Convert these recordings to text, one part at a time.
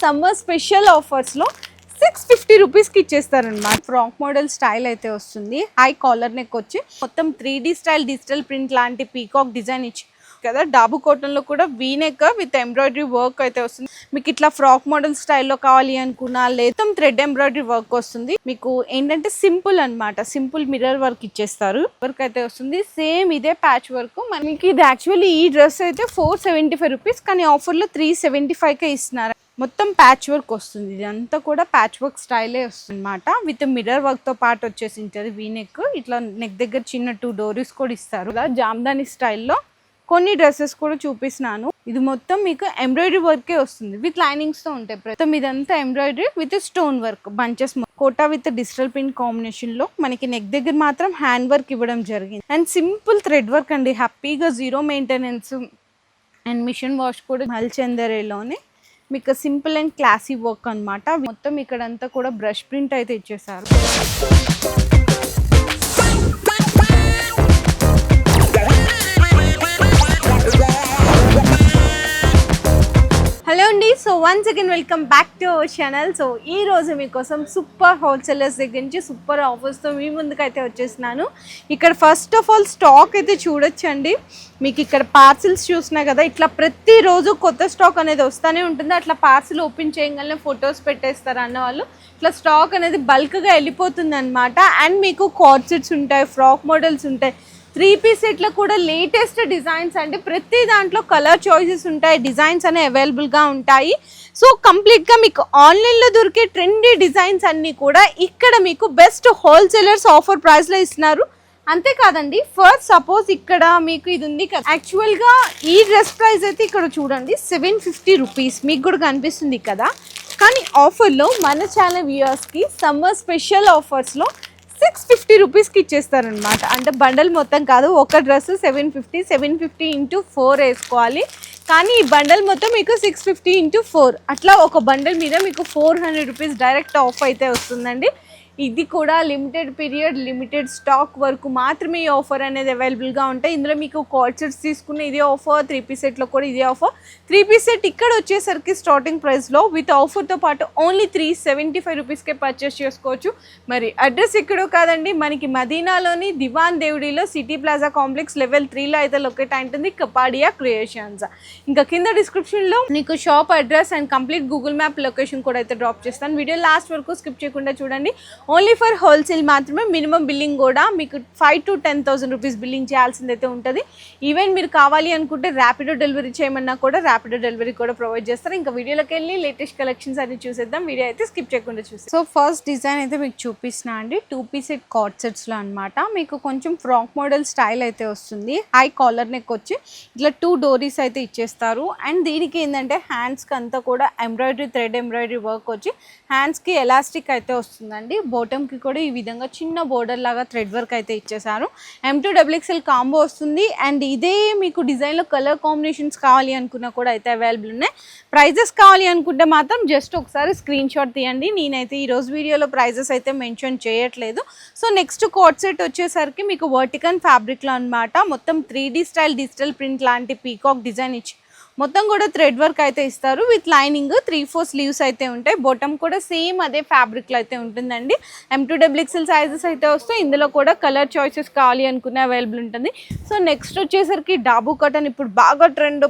Summer special ఆఫర్స్లో 650 రూపీస్కి ఇచ్చేస్తారనమాట. Frock model style అయితే వస్తుంది. హై కాలర్ నెక్ వచ్చి మొత్తం 3D స్టైల్ డిజిటల్ ప్రింట్ లాంటి పీకాక్ డిజైన్ ఇచ్చి కదా. డాబు కాటన్లో కూడా వీనెక్ విత్ ఎంబ్రాయిడరీ వర్క్ అయితే వస్తుంది. మీకు ఇట్లా ఫ్రాక్ మోడల్ స్టైల్లో కావాలి అనుకున్నా లేదా థ్రెడ్ ఎంబ్రాయిడరీ వర్క్ వస్తుంది. మీకు ఏంటంటే సింపుల్ అనమాట, సింపుల్ మిర్రర్ వర్క్ ఇచ్చేస్తారు. వర్క్ అయితే వస్తుంది సేమ్ ఇదే ప్యాచ్ వర్క్. మనకి ఇది యాక్చువల్లీ ఈ డ్రెస్ అయితే 475 రూపీస్, కానీ ఆఫర్లో 375కే ఇస్తున్నారు. మొత్తం ప్యాచ్ వర్క్ వస్తుంది. ఇది అంతా కూడా ప్యాచ్ వర్క్ స్టైలే వస్తుంది అనమాట. విత్ మిర్రర్ వర్క్ తో పాటు వచ్చేసి ఉంటుంది వీనెక్. ఇట్లా నెక్ దగ్గర చిన్న 2 డోరీస్ కూడా ఇస్తారు. ఇలా జామ్దాని స్టైల్లో కొన్ని డ్రెస్సెస్ కూడా చూపిస్తున్నాను. ఇది మొత్తం మీకు ఎంబ్రాయిడరీ వర్కే వస్తుంది విత్ లైనింగ్స్ తో ఉంటాయి. మొత్తం ఇదంతా embroidery with stone work bunches Kota with digital print combination లో మనకి నెక్ దగ్గర మాత్రం హ్యాండ్ వర్క్ ఇవ్వడం జరిగింది. అండ్ సింపుల్ థ్రెడ్ వర్క్ అండి, హ్యాపీగా zero maintenance and machine wash కూడా మల్చందరేలోనే మీకు సింపుల్ అండ్ క్లాసీ వర్క్ అనమాట. మొత్తం ఇక్కడంతా కూడా బ్రష్ ప్రింట్ అయితే ఇచ్చేసారు. హలో అండి, so once again welcome back to our channel. So ఈ రోజు మీకోసం సూపర్ హోల్సేలర్స్ దగ్గర నుంచి సూపర్ ఆఫర్స్తో మీ ముందుకు అయితే వచ్చేసినాను. ఇక్కడ ఫస్ట్ ఆఫ్ ఆల్ స్టాక్ అయితే చూడొచ్చండి. మీకు ఇక్కడ పార్సిల్స్ చూసినా కదా, ఇట్లా ప్రతిరోజు కొత్త స్టాక్ అనేది వస్తూనే ఉంటుంది. అట్లా పార్సిల్ ఓపెన్ చేయగానే ఫొటోస్ పెట్టేస్తారు అన్న వాళ్ళు. ఇట్లా స్టాక్ అనేది బల్క్గా వెళ్ళిపోతుంది అనమాట. అండ్ మీకు కార్డ్ సెట్స్ ఉంటాయి, ఫ్రాక్ మోడల్స్ ఉంటాయి, 3-piece సెట్లో కూడా లేటెస్ట్ డిజైన్స్ అండి. ప్రతి దాంట్లో కలర్ చాయిసెస్ ఉంటాయి, డిజైన్స్ అనేవి అవైలబుల్గా ఉంటాయి. సో కంప్లీట్గా మీకు ఆన్లైన్లో దొరికే ట్రెండీ డిజైన్స్ అన్నీ కూడా ఇక్కడ మీకు బెస్ట్ హోల్సేలర్స్ ఆఫర్ ప్రైస్లో ఇస్తున్నారు. అంతేకాదండి, ఫస్ట్ సపోజ్ ఇక్కడ మీకు ఇది ఉంది కదా, యాక్చువల్గా ఈ డ్రెస్ ప్రైస్ అయితే ఇక్కడ చూడండి 750 రూపీస్ మీకు కూడా కనిపిస్తుంది కదా. కానీ ఆఫర్లో మన ఛానల్ వ్యూవర్స్కి సమ్మర్ స్పెషల్ ఆఫర్స్లో 650 రూపీస్కి ఇచ్చేస్తారనమాట. అంటే బండల్ మొత్తం కాదు, ఒక డ్రెస్ 750 ఇంటూ 4 వేసుకోవాలి. కానీ ఈ బండల్ మొత్తం మీకు 650 ఇంటూ 4, అట్లా ఒక బండల్ మీద మీకు 400 రూపీస్ డైరెక్ట్ ఆఫ్ అయితే వస్తుందండి. ఇది కూడా లిమిటెడ్ పీరియడ్, లిమిటెడ్ స్టాక్ వరకు మాత్రమే ఈ ఆఫర్ అనేది అవైలబుల్గా ఉంటాయి. ఇందులో మీకు కార్డ్ సెట్స్ తీసుకున్న ఇదే ఆఫర్, 3-piece సెట్లో కూడా ఇదే ఆఫర్. 3-piece సెట్ ఇక్కడ వచ్చేసరికి స్టార్టింగ్ ప్రైస్లో విత్ ఆఫర్తో పాటు ఓన్లీ 375 రూపీస్కే పర్చేస్ చేసుకోవచ్చు. మరి అడ్రస్ ఎక్కడో కాదండి, మనకి మదీనాలోని దివాన్ దేవుడిలో సిటీ ప్లాజా కాంప్లెక్స్ లెవెల్ 3లో అయితే లొకేట్ ఉంటుంది, కపాడియా క్రియేషన్స్. ఇంకా కింద డిస్క్రిప్షన్లో మీకు shop address and complete Google map location కూడా అయితే డ్రాప్ చేస్తాను. వీడియో లాస్ట్ వరకు స్కిప్ చేయకుండా చూడండి. ఓన్లీ ఫర్ హోల్సేల్ మాత్రమే. మినిమం బిల్లింగ్ కూడా మీకు 5,000 to 10,000 రూపీస్ బిల్లింగ్ చేయాల్సిందైతే ఉంటుంది. ఈవెన్ మీరు కావాలి అనుకుంటే ర్యాపిడో డెలివరీ చేయమన్నా కూడా ర్యాపిడో డెలివరీ కూడా ప్రొవైడ్ చేస్తారు. ఇంకా వీడియోలోకి వెళ్ళి లేటెస్ట్ కలెక్షన్స్ అన్ని చూసేద్దాం. వీడియో అయితే స్కిప్ చేయకుండా చూసేద్దాం. సో ఫస్ట్ డిజైన్ అయితే మీకు చూపిస్తున్నా అండి, 2-piece సెట్ కార్డ్ సెట్స్లో అనమాట. మీకు కొంచెం ఫ్రాక్ మోడల్ స్టైల్ అయితే వస్తుంది. హై కాలర్ నెక్ వచ్చి ఇట్లా 2 డోరీస్ అయితే ఇచ్చేస్తారు. అండ్ దీనికి ఏంటంటే హ్యాండ్స్కి అంతా కూడా ఎంబ్రాయిడరీ, థ్రెడ్ ఎంబ్రాయిడరీ వర్క్ వచ్చి హ్యాండ్స్కి ఎలాస్టిక్ అయితే వస్తుందండి. బాటమ్కి కూడా ఈ విధంగా చిన్న బోర్డర్ లాగా థ్రెడ్ వర్క్ అయితే ఇచ్చేసారు. M2XXL కాంబో వస్తుంది. అండ్ ఇదే మీకు డిజైన్లో కలర్ కాంబినేషన్స్ కావాలి అనుకున్నా కూడా అయితే అవైలబుల్ ఉన్నాయి. ప్రైజెస్ కావాలి అనుకుంటే మాత్రం జస్ట్ ఒకసారి స్క్రీన్ షాట్ తీయండి. నేనైతే ఈరోజు వీడియోలో ప్రైజెస్ అయితే మెన్షన్ చేయట్లేదు. సో నెక్స్ట్ కోట్ సెట్ వచ్చేసరికి మీకు వర్టికన్ ఫ్యాబ్రిక్లో అనమాట. మొత్తం 3D స్టైల్ డిజిటల్ ప్రింట్ లాంటి పీకాక్ డిజైన్ ఇచ్చి మొత్తం కూడా థ్రెడ్ వర్క్ అయితే ఇస్తారు విత్ లైనింగ్. 3-4 స్లీవ్స్ అయితే ఉంటాయి. బాటమ్ కూడా సేమ్ అదే ఫ్యాబ్రిక్లో అయితే ఉంటుందండి. M2XXL సైజెస్ అయితే వస్తాయి. ఇందులో కూడా కలర్ చాయిసెస్ కావాలి అనుకునే అవైలబుల్ ఉంటుంది. సో నెక్స్ట్ వచ్చేసరికి డాబు కాటన్ ఇప్పుడు బాగా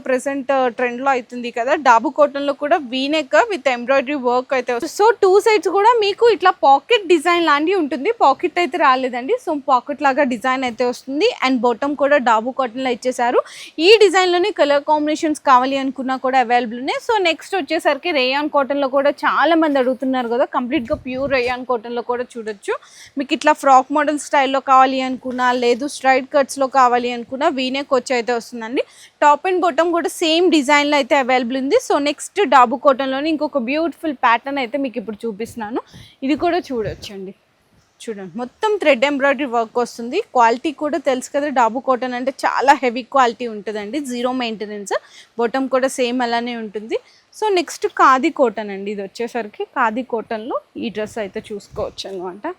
ప్రెసెంట్ ట్రెండ్లో అవుతుంది కదా. డాబు కాటన్లో కూడా వీనెక్ విత్ ఎంబ్రాయిడరీ వర్క్ అయితే వస్తుంది. సో 2 సైడ్స్ కూడా మీకు ఇట్లా పాకెట్ డిజైన్ లాంటివి ఉంటుంది. పాకెట్ అయితే రాలేదండి, సో పాకెట్ లాగా డిజైన్ అయితే వస్తుంది. అండ్ బాటమ్ కూడా డాబు కాటన్లో ఇచ్చేసారు. ఈ డిజైన్లోనే కలర్ కాంబినేషన్స్ కావాలి అనుకున్నా కూడా అవైలబుల్ ఉన్నాయి. సో నెక్స్ట్ వచ్చేసరికి రేయాన్ కాటన్లో కూడా చాలా మంది అడుగుతున్నారు కదా, కంప్లీట్గా ప్యూర్ రేయాన్ కాటన్లో కూడా చూడొచ్చు. మీకు ఇట్లా ఫ్రాక్ మోడల్ స్టైల్లో కావాలి అనుకున్నా, లేదు స్ట్రైట్ కట్స్లో కావాలి అనుకున్నా వీనెక్ వచ్చి అయితే వస్తుందండి. టాప్ అండ్ బాటమ్ కూడా సేమ్ డిజైన్లో అయితే అవైలబుల్ ఉంది. సో నెక్స్ట్ డాబు కాటన్లోని ఇంకొక బ్యూటిఫుల్ ప్యాటర్న్ అయితే మీకు ఇప్పుడు చూపిస్తున్నాను. ఇది కూడా చూడొచ్చండి. చూడండి, మొత్తం థ్రెడ్ ఎంబ్రాయిడరీ వర్క్ వస్తుంది. క్వాలిటీ కూడా తెలుసు కదా, డాబు కాటన్ అంటే చాలా హెవీ క్వాలిటీ ఉంటుందండి, జీరో మెయింటెనెన్స్. బాటమ్ కూడా సేమ్ అలానే ఉంటుంది. సో నెక్స్ట్ ఖాదీ కాటన్ అండి. ఇది వచ్చేసరికి ఖాదీ కాటన్లో ఈ డ్రెస్ అయితే చూసుకోవచ్చు అనమాట.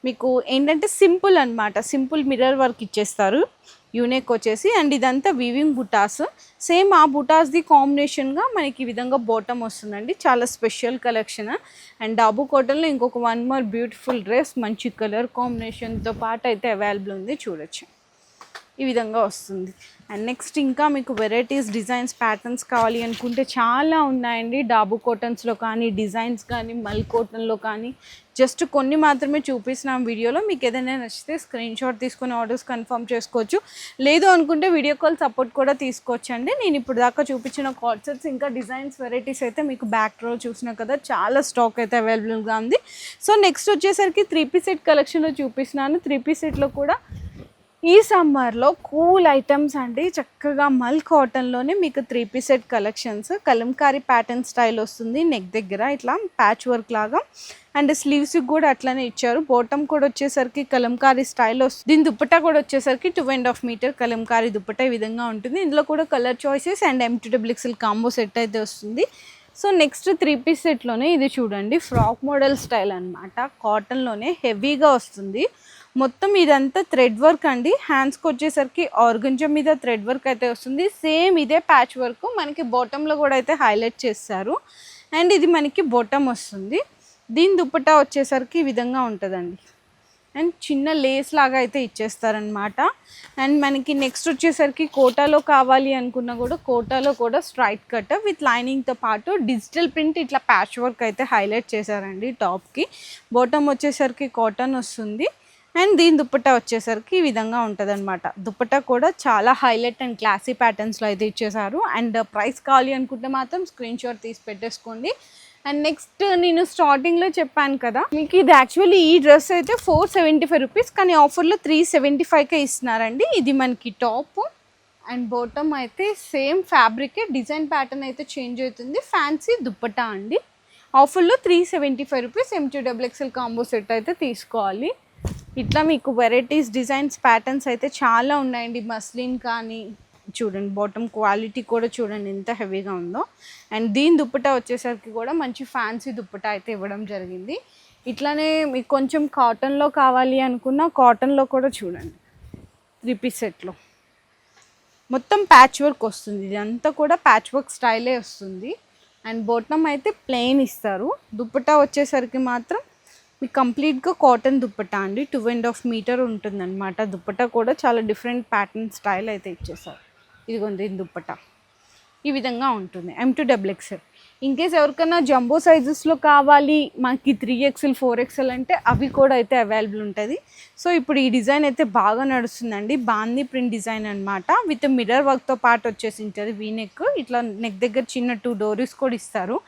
మీకు ఏంటంటే సింపుల్ అనమాట, సింపుల్ మిర్రర్ వర్క్ ఇచ్చేస్తారు. యూనెక్ వచ్చేసి. అండ్ ఇదంతా వీవింగ్ బుటాస్, సేమ్ ఆ బుటాస్ది కాంబినేషన్గా మనకి ఈ విధంగా బాటమ్ వస్తుందండి. చాలా స్పెషల్ కలెక్షన్. అండ్ డాబు కాటన్లో ఇంకొక వన్ మోర్ బ్యూటిఫుల్ డ్రెస్ మంచి కలర్ కాంబినేషన్తో పాటు అయితే అవైలబుల్ ఉంది, చూడొచ్చు. ఈ విధంగా వస్తుంది. అండ్ నెక్స్ట్ ఇంకా మీకు వెరైటీస్ డిజైన్స్ ప్యాటర్న్స్ కావాలి అనుకుంటే చాలా ఉన్నాయండి. డాబు కాటన్స్లో కానీ డిజైన్స్ కానీ మల్ కాటన్లో కానీ జస్ట్ కొన్ని మాత్రమే చూపిస్తున్నాం వీడియోలో. మీకు ఏదైనా నచ్చితే స్క్రీన్ షాట్ తీసుకొని ఆర్డర్స్ కన్ఫర్మ్ చేసుకోవచ్చు. లేదు అనుకుంటే వీడియో కాల్ సపోర్ట్ కూడా తీసుకోవచ్చు అండి. నేను ఇప్పుడు దాకా చూపించిన కార్డ్ సెట్స్ ఇంకా డిజైన్స్ వెరైటీస్ అయితే మీకు బ్యాక్ డ్రాలో చూసినా కదా చాలా స్టాక్ అయితే అవైలబుల్గా ఉంది. సో నెక్స్ట్ వచ్చేసరికి 3-piece సెట్ కలెక్షన్లో చూపిస్తున్నాను. 3-piece సెట్లో కూడా ఈ సమ్మర్లో కూల్ ఐటమ్స్ అండి. చక్కగా మల్ కాటన్లోనే మీకు 3-piece set collections. Kalamkari pattern style వస్తుంది. నెక్ దగ్గర ఇట్లా ప్యాచ్ వర్క్ లాగా అండ్ స్లీవ్స్కి కూడా అట్లనే ఇచ్చారు. బాటమ్ కూడా వచ్చేసరికి కలంకారీ స్టైల్ వస్తుంది. దీని దుప్పట్టా కూడా వచ్చేసరికి 2.5 మీటర్ కలంకారీ దుప్పట్టా ఈ విధంగా ఉంటుంది. ఇందులో కూడా colour choices and M2XL combo set అయితే వస్తుంది. సో నెక్స్ట్ 3-piece సెట్లోనే ఇది చూడండి, ఫ్రాక్ మోడల్ స్టైల్ అనమాట. కాటన్లోనే హెవీగా వస్తుంది. మొత్తం ఇదంతా థ్రెడ్ వర్క్ అండి. హ్యాండ్స్కి వచ్చేసరికి ఆర్గంజా మీద థ్రెడ్ వర్క్ అయితే వస్తుంది. సేమ్ ఇదే ప్యాచ్ వర్క్ మనకి బాటంలో కూడా అయితే హైలైట్ చేస్తారు. అండ్ ఇది మనకి బాటమ్ వస్తుంది. దీని దుప్పట్టా వచ్చేసరికి ఈ విధంగా ఉంటుందండి. అండ్ చిన్న లేస్ లాగా అయితే ఇచ్చేస్తారనమాట. అండ్ మనకి నెక్స్ట్ వచ్చేసరికి కోటాలో కావాలి అనుకున్నా కూడా కోటాలో కూడా స్ట్రైట్ కట్ విత్ లైనింగ్తో పాటు డిజిటల్ ప్రింట్ ఇట్లా ప్యాచ్ వర్క్ అయితే హైలైట్ చేశారండి. టాప్కి బాటమ్ వచ్చేసరికి కాటన్ వస్తుంది. అండ్ దీని దుప్పట్టా వచ్చేసరికి ఈ విధంగా ఉంటుంది అనమాట. దుప్పట్టా కూడా చాలా హైలైట్ అండ్ క్లాసీ ప్యాటర్న్స్లో అయితే ఇచ్చేసారు. అండ్ ప్రైస్ కావాలి అనుకుంటే మాత్రం స్క్రీన్ షాట్ తీసి పెట్టేసుకోండి. అండ్ నెక్స్ట్ నేను స్టార్టింగ్లో చెప్పాను కదా మీకు ఇది యాక్చువల్లీ ఈ డ్రెస్ అయితే 475 రూపీస్, కానీ ఆఫర్లో 375కే ఇస్తున్నారండి. ఇది మనకి టాప్ అండ్ బాటమ్ అయితే సేమ్ ఫ్యాబ్రికే, డిజైన్ ప్యాటర్న్ అయితే చేంజ్ అవుతుంది. ఫ్యాన్సీ దుప్పట్టా అండి. ఆఫర్లో 375 రూపీస్. M2XL కాంబో సెట్ అయితే తీసుకోవాలి. ఇట్లా మీకు వెరైటీస్ డిజైన్స్ ప్యాటర్న్స్ అయితే చాలా ఉన్నాయండి. మస్లిన్ కానీ చూడండి, బాటమ్ క్వాలిటీ కూడా చూడండి ఎంత హెవీగా ఉందో. అండ్ దీని దుప్పటా వచ్చేసరికి కూడా మంచి ఫ్యాన్సీ దుప్పటా అయితే ఇవ్వడం జరిగింది. ఇట్లానే మీకు కొంచెం కాటన్లో కావాలి అనుకున్న కాటన్లో కూడా చూడండి 3-piece సెట్లో మొత్తం ప్యాచ్ వర్క్ వస్తుంది. ఇదంతా కూడా ప్యాచ్ వర్క్ స్టైలే వస్తుంది. అండ్ బాటమ్ అయితే ప్లెయిన్ ఇస్తారు. దుప్పటా వచ్చేసరికి మాత్రం మీకు కంప్లీట్గా కాటన్ దుప్పట్టా అండి. 2.5 మీటర్ ఉంటుందన్నమాట. దుప్పట్టా కూడా చాలా డిఫరెంట్ ప్యాటర్న్ స్టైల్ అయితే ఇచ్చేసారు. ఇదిగోండి దుప్పట్టా ఈ విధంగా ఉంటుంది. M2XL. ఇన్కేస్ ఎవరికైనా జంబో సైజెస్లో కావాలి మనకి 3XL 4XL అంటే అవి కూడా అయితే అవైలబుల్ ఉంటుంది. సో ఇప్పుడు ఈ డిజైన్ అయితే బాగా నడుస్తుందండి. బాందీ ప్రింట్ డిజైన్ అనమాట. విత్ మిర్రర్ వర్క్తో పాటు వచ్చేసి ఉంటుంది. వీనెక్ ఇట్లా నెక్ దగ్గర చిన్న 2 డోరీస్ కూడా ఇస్తారు.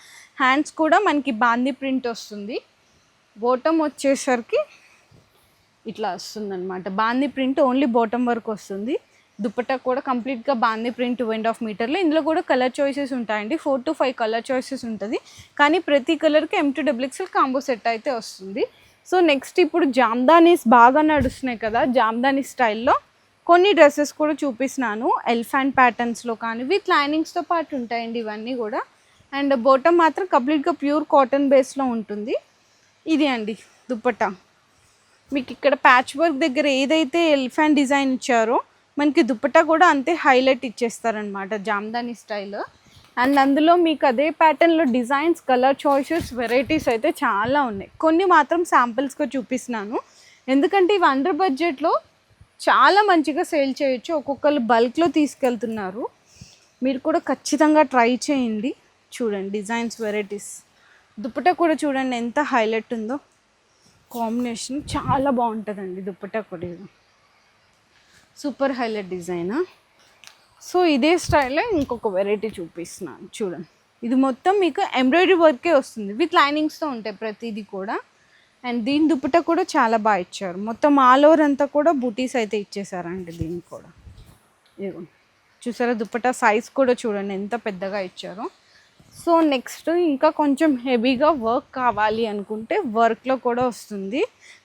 హ్యాండ్స్ కూడా మనకి బాందీ ప్రింట్ వస్తుంది. బాటమ్ వచ్చేసరికి ఇట్లా వస్తుందన్నమాట. బాందీ ప్రింట్ ఓన్లీ బాటమ్ వరకు వస్తుంది. దుప్పట్టా కూడా కంప్లీట్గా బాందీ ప్రింట్ 2.5 మీటర్లో. ఇందులో కూడా కలర్ చాయిసెస్ ఉంటాయండి. 4 to 5 కలర్ చాయిసెస్ ఉంటుంది. కానీ ప్రతి కలర్కి M2XL కాంబో సెట్ అయితే వస్తుంది. సో నెక్స్ట్ ఇప్పుడు జామ్దానీస్ బాగా నడుస్తున్నాయి కదా, జామ్దానీ స్టైల్లో కొన్ని డ్రెస్సెస్ కూడా చూపిస్తున్నాను. ఎలిఫెంట్ ప్యాటర్న్స్లో కానీ విత్ లైనింగ్స్తో పాటు ఉంటాయండి ఇవన్నీ కూడా. అండ్ బాటమ్ మాత్రం కంప్లీట్గా ప్యూర్ కాటన్ బేస్లో ఉంటుంది. ఇది అండి దుప్పట్టా. మీకు ఇక్కడ ప్యాచ్ వర్క్ దగ్గర ఏదైతే ఎలిఫెంట్ డిజైన్ ఇచ్చారో మనకి దుప్పట్టా కూడా అంతే హైలైట్ ఇచ్చేస్తారనమాట జామ్దానీ స్టైల్. అండ్ అందులో మీకు అదే ప్యాటర్న్లో డిజైన్స్, కలర్ చాయిసెస్, వెరైటీస్ అయితే చాలా ఉన్నాయి. కొన్ని మాత్రం శాంపిల్స్గా చూపిస్తున్నాను ఎందుకంటే ఇవి అండర్ బడ్జెట్లో చాలా మంచిగా సేల్ చేయొచ్చు. ఒక్కొక్కరు బల్క్లో తీసుకెళ్తున్నారు. మీరు కూడా ఖచ్చితంగా ట్రై చేయండి. చూడండి డిజైన్స్, వెరైటీస్. దుప్పట్టా కూడా చూడండి ఎంత హైలైట్ ఉందో. కాంబినేషన్ చాలా బాగుంటుందండి దుప్పట్టా కూడా. Super highlight డిజైనా. సో ఇదే స్టైల్లో ఇంకొక వెరైటీ చూపిస్తున్నాను చూడండి. ఇది మొత్తం మీకు ఎంబ్రాయిడరీ వర్కే వస్తుంది. విత్ లైనింగ్స్తో ఉంటాయి ప్రతిదీ కూడా. అండ్ దీని దుప్పట్టా కూడా చాలా బాగా ఇచ్చారు. మొత్తం ఆల్ ఓవర్ అంతా కూడా బూటీస్ అయితే ఇచ్చేసారండి దీనికి కూడా. ఇదిగో చూసారా దుప్పట్టా సైజ్ కూడా చూడండి ఎంత పెద్దగా ఇచ్చారో. సో నెక్స్ట్ ఇంకా కొంచెం హెవీగా వర్క్ కావాలి అనుకుంటే వర్క్లో కూడా వస్తుంది.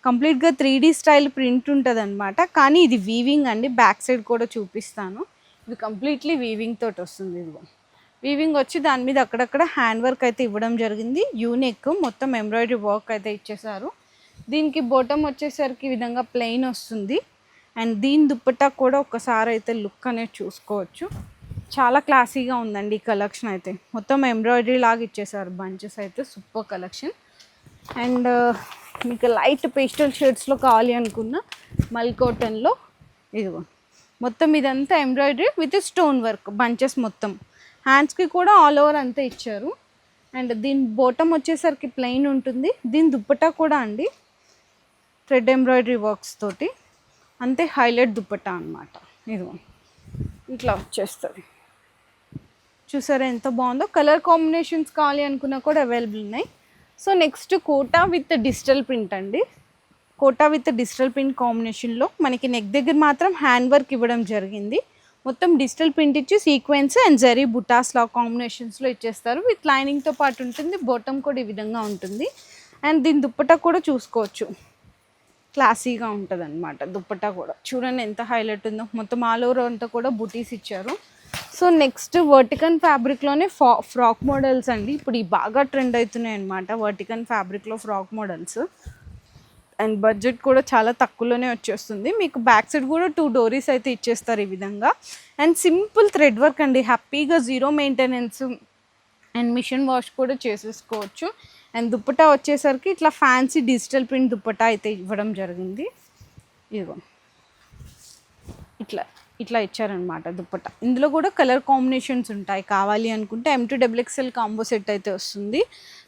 కంప్లీట్గా 3D స్టైల్ ప్రింట్ ఉంటుంది అనమాట. కానీ ఇది వీవింగ్ అండి. బ్యాక్ సైడ్ కూడా చూపిస్తాను. ఇది కంప్లీట్లీ వీవింగ్ తోటి వస్తుంది. ఇదిగో వీవింగ్ వచ్చి దాని మీద అక్కడక్కడ హ్యాండ్ వర్క్ అయితే ఇవ్వడం జరిగింది. యూనెక్ మొత్తం ఎంబ్రాయిడరీ వర్క్ అయితే ఇచ్చేసారు. దీనికి బాటమ్ వచ్చేసరికి ఈ విధంగా ప్లెయిన్ వస్తుంది. అండ్ దీని దుప్పట్టా కూడా ఒకసారి అయితే లుక్ అనేది చూసుకోవచ్చు. చాలా క్లాసీగా ఉందండి ఈ కలెక్షన్ అయితే. మొత్తం ఎంబ్రాయిడరీ లాగా ఇచ్చేసారు బంచెస్ అయితే. Super collection. అండ్ మీకు లైట్ పేస్టల్ షేడ్స్లో కావాలి అనుకున్న మల్ కాటన్లో ఇదిగో మొత్తం ఇదంతా embroidery with stone work bunches మొత్తం. హ్యాండ్స్కి కూడా ఆల్ ఓవర్ అంతా ఇచ్చారు. అండ్ దీని బాటమ్ వచ్చేసరికి ప్లెయిన్ ఉంటుంది. దీని దుప్పట్టా కూడా అండి థ్రెడ్ ఎంబ్రాయిడరీ వర్క్స్ తోటి అంతే హైలైట్ దుప్పట్టా అనమాట. ఇదిగో ఇట్లా వచ్చేస్తుంది. చూసారా ఎంత బాగుందో. కలర్ కాంబినేషన్స్ కావాలి అనుకున్నా కూడా అవైలబుల్ ఉన్నాయి. So next Kota with digital print అండి. కోటా విత్ డిజిటల్ ప్రింట్ కాంబినేషన్లో మనకి నెక్ దగ్గర మాత్రం హ్యాండ్ వర్క్ ఇవ్వడం జరిగింది. మొత్తం డిజిటల్ ప్రింట్ ఇచ్చి సీక్వెన్స్ అండ్ జరీ బుటాస్ లా కాంబినేషన్స్లో ఇచ్చేస్తారు. విత్ లైనింగ్తో పాటు ఉంటుంది. బాటమ్ కూడా ఈ విధంగా ఉంటుంది. అండ్ దీని దుప్పట్టా కూడా చూసుకోవచ్చు, క్లాసీగా ఉంటుంది అనమాట. దుప్పట్టా కూడా చూడండి ఎంత హైలైట్ ఉందో. మొత్తం ఆల్ ఓవర్ అంతా కూడా బుటీస్ ఇచ్చారు. సో నెక్స్ట్ వర్టికన్ ఫ్యాబ్రిక్లోనే ఫ్రాక్ మోడల్స్ అండి. ఇప్పుడు ఈ బాగా ట్రెండ్ అవుతున్నాయి అనమాట వర్టికన్ ఫ్యాబ్రిక్లో ఫ్రాక్ మోడల్స్. అండ్ బడ్జెట్ కూడా చాలా తక్కువలోనే వచ్చేస్తుంది. మీకు బ్యాక్ సైడ్ కూడా 2 డోరీస్ అయితే ఇచ్చేస్తారు ఈ విధంగా. అండ్ సింపుల్ థ్రెడ్ వర్క్ అండి. హ్యాపీగా zero maintenance and machine wash కూడా చేసేసుకోవచ్చు. అండ్ దుప్పటా వచ్చేసరికి ఇట్లా ఫ్యాన్సీ డిజిటల్ ప్రింట్ దుప్పటా అయితే ఇవ్వడం జరిగింది. ఇదిగో ఇట్లా ఇట్లా ఇచ్చారనమాట దుప్పటా. ఇందులో కూడా కలర్ కాంబినేషన్స్ ఉంటాయి. కావాలి అనుకుంటే M2XXL కాంబో సెట్ అయితే వస్తుంది.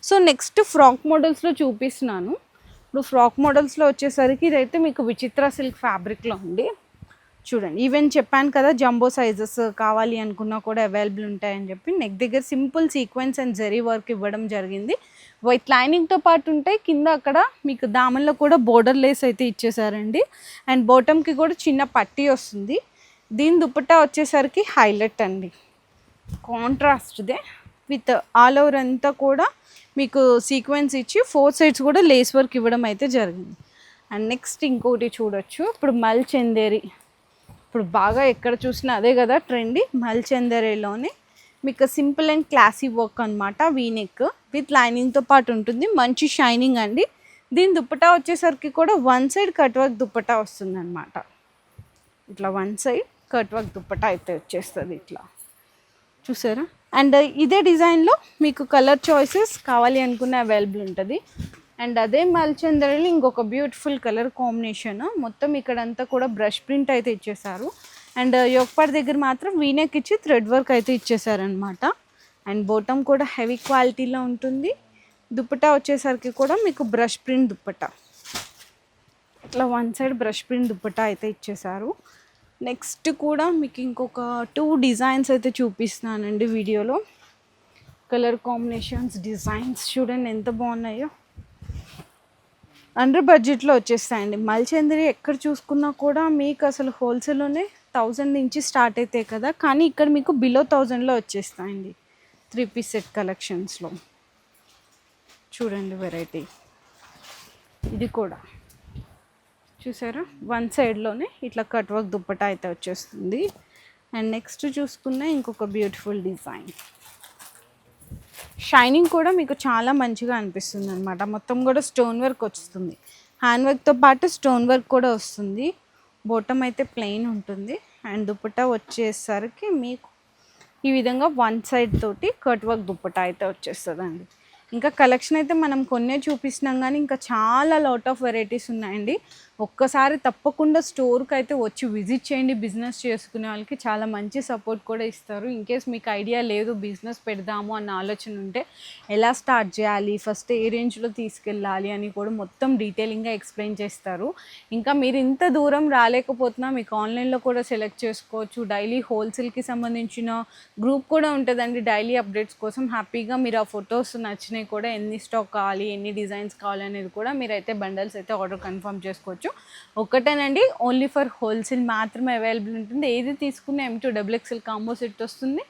సో నెక్స్ట్ ఫ్రాక్ మోడల్స్లో చూపిస్తున్నాను. ఇప్పుడు ఫ్రాక్ మోడల్స్లో వచ్చేసరికి ఇదైతే మీకు విచిత్ర సిల్క్ ఫ్యాబ్రిక్లో ఉంది. చూడండి ఈవెన్ చెప్పాను కదా జంబో సైజెస్ కావాలి అనుకున్నా కూడా అవైలబుల్ ఉంటాయని చెప్పి. నెక్ దగ్గర simple sequence and zari work ఇవ్వడం జరిగింది. వైట్ లైనింగ్తో పాటు ఉంటాయి. కింద అక్కడ మీకు దామన్లో కూడా బోర్డర్ లేస్ అయితే ఇచ్చేసారండి. అండ్ బాటమ్కి కూడా చిన్న పట్టీ వస్తుంది. దీని దుప్పట్టా వచ్చేసరికి హైలైట్ అండి, కాంట్రాస్ట్దే విత్ ఆల్ ఓవర్ అంతా కూడా మీకు సీక్వెన్స్ ఇచ్చి 4 సైడ్స్ కూడా లేస్ వర్క్ ఇవ్వడం అయితే జరిగింది. అండ్ నెక్స్ట్ ఇంకోటి చూడొచ్చు. ఇప్పుడు మల్ చందేరి ఇప్పుడు బాగా ఎక్కడ చూసినా అదే కదా ట్రెండీ. మల్ చందేరిలోనే మీకు సింపుల్ అండ్ క్లాసీ వర్క్ అనమాట. వీనెక్ విత్ లైనింగ్తో పాటు ఉంటుంది. మంచి షైనింగ్ అండి. దీని దుప్పటా వచ్చేసరికి కూడా 1 సైడ్ కట్ వర్క్ దుప్పటా వస్తుంది అనమాట. ఇట్లా 1 సైడ్ కట్ వర్క్ దుప్పటా అయితే వచ్చేస్తుంది ఇట్లా, చూసారా. అండ్ ఇదే డిజైన్లో మీకు కలర్ చాయిసెస్ కావాలి అనుకున్న అవైలబుల్ ఉంటుంది. అండ్ అదే మల్చందరిలో ఇంకొక బ్యూటిఫుల్ కలర్ కాంబినేషన్. మొత్తం ఇక్కడంతా కూడా బ్రష్ ప్రింట్ అయితే ఇచ్చేసారు. అండ్ యోగపాడ్ దగ్గర మాత్రం వీనెక్ ఇచ్చి థ్రెడ్ వర్క్ అయితే ఇచ్చేసారనమాట. అండ్ బాటమ్ కూడా హెవీ క్వాలిటీలో ఉంటుంది. దుప్పటా వచ్చేసరికి కూడా మీకు బ్రష్ ప్రింట్ దుప్పటా, ఇట్లా 1 సైడ్ బ్రష్ ప్రింట్ దుప్పటా అయితే ఇచ్చేసారు. నెక్స్ట్ కూడా మీకు ఇంకొక 2 డిజైన్స్ అయితే చూపిస్తున్నానండి వీడియోలో. కలర్ కాంబినేషన్స్ డిజైన్స్ చూడండి ఎంత బాగున్నాయో. అండర్ బడ్జెట్లో వచ్చేస్తాయండి. మల్చందరి ఎక్కడ చూసుకున్నా కూడా మీకు అసలు హోల్సేల్లోనే 1000 నుంచి స్టార్ట్ అవుతాయి కదా, కానీ ఇక్కడ మీకు బిలో 1000లో వచ్చేస్తాయండి 3 పీస్ సెట్ కలెక్షన్స్లో. చూడండి వెరైటీ. ఇది కూడా చూసారా 1 సైడ్లోనే ఇట్లా కట్ వర్క్ దుప్పటా అయితే వచ్చేస్తుంది. అండ్ నెక్స్ట్ చూసుకున్న ఇంకొక బ్యూటిఫుల్ డిజైన్. షైనింగ్ కూడా మీకు చాలా మంచిగా అనిపిస్తుంది అనమాట. మొత్తం కూడా స్టోన్ వర్క్ వస్తుంది. హ్యాండ్ వర్క్తో పాటు స్టోన్ వర్క్ కూడా వస్తుంది. బాటమ్ అయితే ప్లెయిన్ ఉంటుంది. అండ్ దుప్పటా వచ్చేసరికి మీకు ఈ విధంగా 1 సైడ్ తోటి కట్ వర్క్ దుప్పటా అయితే వచ్చేస్తుందండి. ఇంకా కలెక్షన్ అయితే మనం కొన్నే చూపిస్తున్నాం, కానీ ఇంకా చాలా లాట్ ఆఫ్ వెరైటీస్ ఉన్నాయండి. ఒక్కసారి తప్పకుండా స్టోర్కి అయితే వచ్చి విజిట్ చేయండి. బిజినెస్ చేసుకునే వాళ్ళకి చాలా మంచి సపోర్ట్ కూడా ఇస్తారు. ఇన్ కేస్ మీకు ఐడియా లేదు బిజినెస్ పెడదాము అన్న ఆలోచన ఉంటే ఎలా స్టార్ట్ చేయాలి, ఫస్ట్ ఏ రేంజ్లో తీసుకెళ్ళాలి అని కూడా మొత్తం డీటెయిలింగ్గా ఎక్స్ప్లెయిన్ చేస్తారు. ఇంకా మీరు ఇంత దూరం రాలేకపోతున్నా మీకు ఆన్లైన్లో కూడా సెలెక్ట్ చేసుకోవచ్చు. డైలీ హోల్సేల్కి సంబంధించిన గ్రూప్ కూడా ఉంటుందండి. డైలీ అప్డేట్స్ కోసం హ్యాపీగా మీరు ఆ ఫొటోస్ నచ్చినాయి కూడా ఎన్ని స్టాక్ కావాలి, ఎన్ని డిజైన్స్ కావాలి అనేది కూడా మీరైతే బండల్స్ అయితే ఆర్డర్ కన్ఫర్మ్ చేసుకోవచ్చు. ఒకటేనండి, ఓన్లీ ఫర్ హోల్సేల్ మాత్రమే అవైలబుల్ ఉంటుంది. ఏది తీసుకున్న M2XXL కాంబో సెట్ వస్తుంది.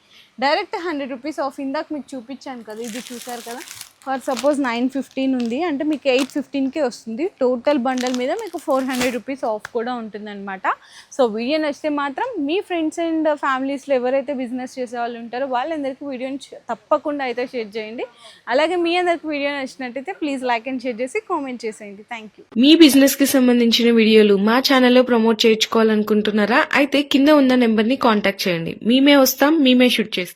Direct 100 rupees of. ఇందాక మీకు చూపించాను కదా, ఇది చూసారు కదా ఫర్ సపోజ్ 915 ఉంది అంటే మీకు 815కే వస్తుంది. టోటల్ బండల్ మీద మీకు 400 రూపీస్ ఆఫ్ కూడా ఉంటుందన్నమాట. సో వీడియో నచ్చితే మాత్రం మీ ఫ్రెండ్స్ అండ్ ఫ్యామిలీస్లో ఎవరైతే బిజినెస్ చేసే వాళ్ళు ఉంటారో వాళ్ళందరికీ వీడియోని తప్పకుండా అయితే షేర్ చేయండి. అలాగే మీ అందరికి వీడియో నచ్చినట్టయితే ప్లీజ్ లైక్ అండ్ షేర్ చేసి కామెంట్ చేసేయండి. Thank you. మీ బిజినెస్ కి సంబంధించిన వీడియోలు మా ఛానల్లో ప్రమోట్ చేయించుకోవాలనుకుంటున్నారా? అయితే కింద ఉన్న నెంబర్ ని కాంటాక్ట్ చేయండి. మేమే వస్తాం, మేమే షూట్ చేస్తాం.